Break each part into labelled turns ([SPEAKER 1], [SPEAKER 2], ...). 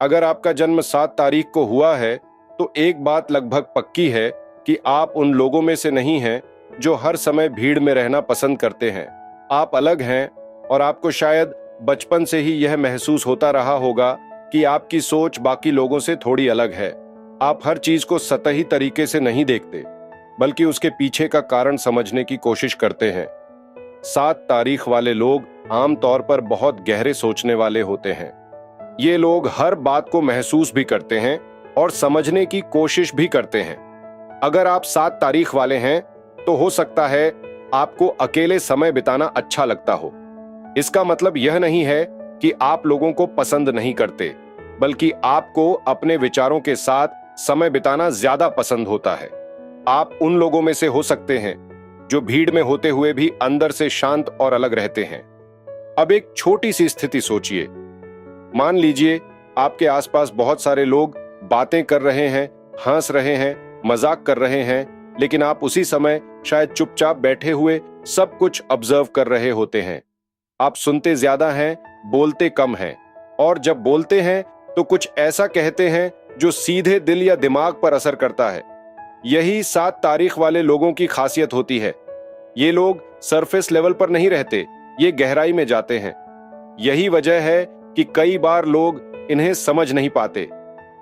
[SPEAKER 1] अगर आपका जन्म 7 तारीख को हुआ है तो एक बात लगभग पक्की है कि आप उन लोगों में से नहीं हैं जो हर समय भीड़ में रहना पसंद करते हैं। आप अलग हैं और आपको शायद बचपन से ही यह महसूस होता रहा होगा कि आपकी सोच बाकी लोगों से थोड़ी अलग है। आप हर चीज को सतही तरीके से नहीं देखते, बल्कि उसके पीछे का कारण समझने की कोशिश करते हैं। 7 तारीख वाले लोग आमतौर पर बहुत गहरे सोचने वाले होते हैं। ये लोग हर बात को महसूस भी करते हैं और समझने की कोशिश भी करते हैं। अगर आप 7 तारीख वाले हैं तो हो सकता है आपको अकेले समय बिताना अच्छा लगता हो। इसका मतलब यह नहीं है कि आप लोगों को पसंद नहीं करते, बल्कि आपको अपने विचारों के साथ समय बिताना ज्यादा पसंद होता है। आप उन लोगों में से हो सकते हैं जो भीड़ में होते हुए भी अंदर से शांत और अलग रहते हैं। अब एक छोटी सी स्थिति सोचिए। मान लीजिए आपके आसपास बहुत सारे लोग बातें कर रहे हैं, हंस रहे हैं, मजाक कर रहे हैं, लेकिन आप उसी समय शायद चुपचाप बैठे हुए सब कुछ ऑब्जर्व कर रहे होते हैं। आप सुनते ज्यादा हैं, बोलते कम हैं, और जब बोलते हैं तो कुछ ऐसा कहते हैं जो सीधे दिल या दिमाग पर असर करता है। यही 7 तारीख वाले लोगों की खासियत होती है। ये लोग सरफेस लेवल पर नहीं रहते, ये गहराई में जाते हैं। यही वजह है कि कई बार लोग इन्हें समझ नहीं पाते।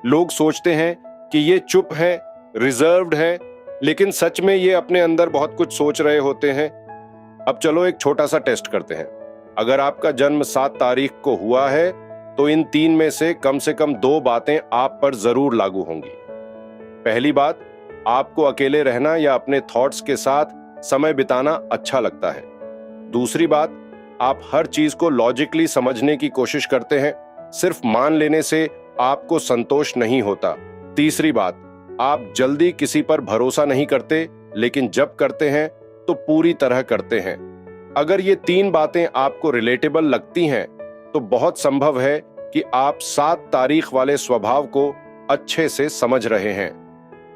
[SPEAKER 1] लोग सोचते हैं कि ये चुप है, रिजर्व्ड है, लेकिन सच में ये अपने अंदर बहुत कुछ सोच रहे होते हैं। अब चलो एक छोटा सा टेस्ट करते हैं। अगर आपका जन्म 7 तारीख को हुआ है तो इन 3 में से कम 2 बातें आप पर जरूर लागू होंगी। पहली बात, आपको अकेले रहना या अपने थॉट्स के साथ समय बिताना अच्छा लगता है। दूसरी बात, आप हर चीज को लॉजिकली समझने की कोशिश करते हैं, सिर्फ मान लेने से आपको संतोष नहीं होता। तीसरी बात, आप जल्दी किसी पर भरोसा नहीं करते, लेकिन जब करते हैं तो पूरी तरह करते हैं। अगर ये 3 बातें आपको रिलेटेबल लगती हैं तो बहुत संभव है कि आप 7 तारीख वाले स्वभाव को अच्छे से समझ रहे हैं।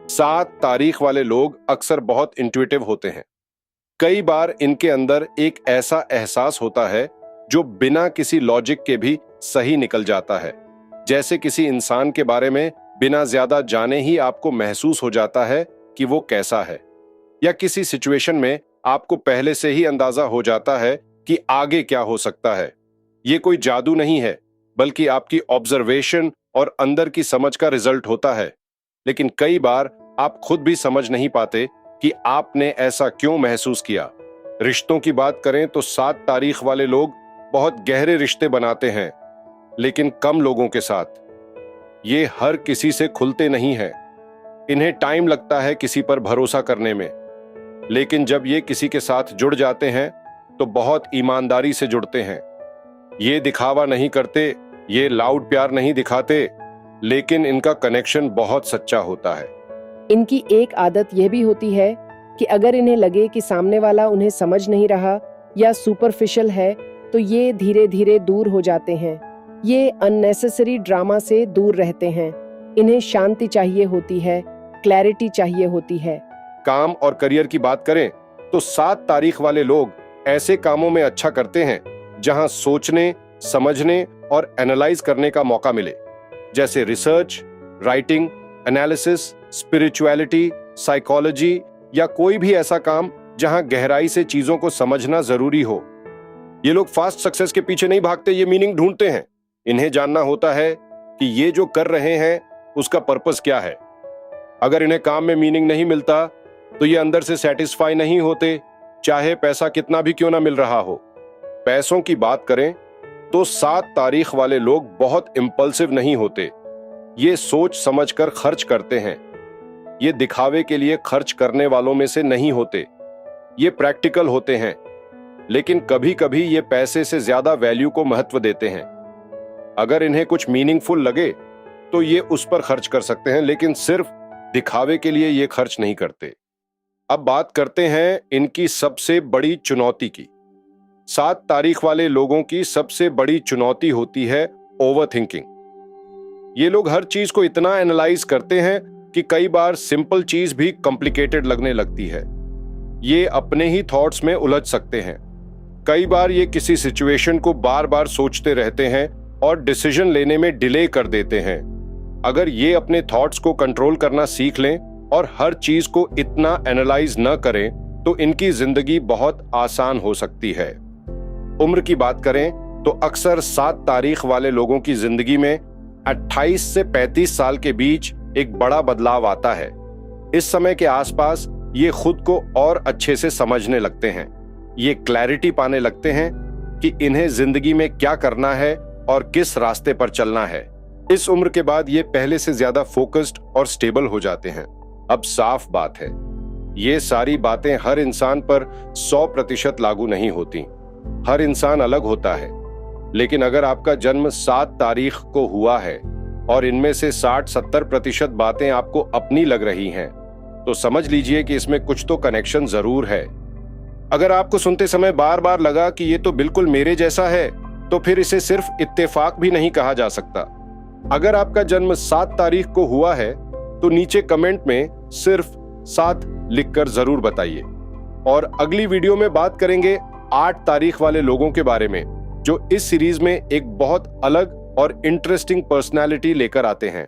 [SPEAKER 1] 7 तारीख वाले लोग अक्सर बहुत इंट्यूटिव होते हैं। कई बार इनके अंदर एक ऐसा एहसास होता है जो बिना किसी लॉजिक के भी सही निकल जाता है। जैसे किसी इंसान के बारे में बिना ज्यादा जाने ही आपको महसूस हो जाता है कि वो कैसा है, या किसी सिचुएशन में आपको पहले से ही अंदाजा हो जाता है कि आगे क्या हो सकता है। ये कोई जादू नहीं है, बल्कि आपकी ऑब्जर्वेशन और अंदर की समझ का रिजल्ट होता है। लेकिन कई बार आप खुद भी समझ नहीं पाते कि आपने ऐसा क्यों महसूस किया। रिश्तों की बात करें तो 7 तारीख वाले लोग बहुत गहरे रिश्ते बनाते हैं, लेकिन कम लोगों के साथ। ये हर किसी से खुलते नहीं हैं। इन्हें टाइम लगता है किसी पर भरोसा करने में, लेकिन जब ये किसी के साथ जुड़ जाते हैं तो बहुत ईमानदारी से जुड़ते हैं। ये दिखावा नहीं करते, ये लाउड प्यार नहीं दिखाते, लेकिन इनका कनेक्शन बहुत सच्चा होता है।
[SPEAKER 2] इनकी एक आदत यह भी होती है कि अगर इन्हें लगे कि सामने वाला उन्हें समझ नहीं रहा या सुपरफिशियल है तो ये धीरे धीरे दूर हो जाते हैं। ये अननेसेसरी ड्रामा से दूर रहते हैं। इन्हें शांति चाहिए होती है, क्लैरिटी चाहिए होती है।
[SPEAKER 1] काम और करियर की बात करें तो 7 तारीख वाले लोग ऐसे कामों में अच्छा करते हैं जहां सोचने, समझने और एनालाइज करने का मौका मिले, जैसे research, writing, analysis, spirituality, psychology, या कोई भी ऐसा काम जहां गहराई से चीजों को समझना जरूरी हो। ये लोग फास्ट सक्सेस के पीछे नहीं भागते, ये मीनिंग ढूंढते हैं। इन्हें जानना होता है कि ये जो कर रहे हैं उसका पर्पस क्या है। अगर इन्हें काम में मीनिंग नहीं मिलता तो ये अंदर से सेटिस्फाई नहीं होते, चाहे पैसा कितना भी क्यों ना मिल रहा हो। पैसों की बात करें तो 7 तारीख वाले लोग बहुत इंपल्सिव नहीं होते। ये सोच समझकर खर्च करते हैं। ये दिखावे के लिए खर्च करने वालों में से नहीं होते। ये प्रैक्टिकल होते हैं, लेकिन कभी कभी ये पैसे से ज्यादा वैल्यू को महत्व देते हैं। अगर इन्हें कुछ मीनिंगफुल लगे तो ये उस पर खर्च कर सकते हैं, लेकिन सिर्फ दिखावे के लिए ये खर्च नहीं करते। अब बात करते हैं इनकी सबसे बड़ी चुनौती की। 7 तारीख वाले लोगों की सबसे बड़ी चुनौती होती है ओवरथिंकिंग। ये लोग हर चीज को इतना एनालाइज करते हैं कि कई बार सिंपल चीज भी कॉम्प्लिकेटेड लगने लगती है। ये अपने ही थॉट्स में उलझ सकते हैं। कई बार ये किसी सिचुएशन को बार बार सोचते रहते हैं और डिसीजन लेने में डिले कर देते हैं। अगर ये अपने थॉट्स को कंट्रोल करना सीख लें और हर चीज को इतना एनालाइज न करें तो इनकी जिंदगी बहुत आसान हो सकती है। उम्र की बात करें तो अक्सर 7 तारीख वाले लोगों की जिंदगी में 28 से 35 साल के बीच एक बड़ा बदलाव आता है। इस समय के आसपास ये खुद को और अच्छे से समझने लगते हैं। ये क्लैरिटी पाने लगते हैं कि इन्हें जिंदगी में क्या करना है और किस रास्ते पर चलना है। इस उम्र के बाद ये पहले से ज्यादा फोकस्ड और स्टेबल हो जाते हैं। अब साफ बात है, ये सारी बातें हर इंसान पर 100% लागू नहीं होती। हर इंसान अलग होता है। लेकिन अगर आपका जन्म 7 तारीख को हुआ है और इनमें से 60-70% बातें आपको अपनी लग रही हैं, तो समझ लीजिए कि इसमें कुछ तो कनेक्शन जरूर है। अगर आपको सुनते समय बार बार लगा कि ये तो बिल्कुल मेरे जैसा है, तो फिर इसे सिर्फ इत्तेफाक भी नहीं कहा जा सकता। अगर आपका जन्म 7 तारीख को हुआ है तो नीचे कमेंट में सिर्फ 7 लिखकर जरूर बताइए। और अगली वीडियो में बात करेंगे 8 तारीख वाले लोगों के बारे में, जो इस सीरीज में एक बहुत अलग और इंटरेस्टिंग पर्सनालिटी लेकर आते हैं।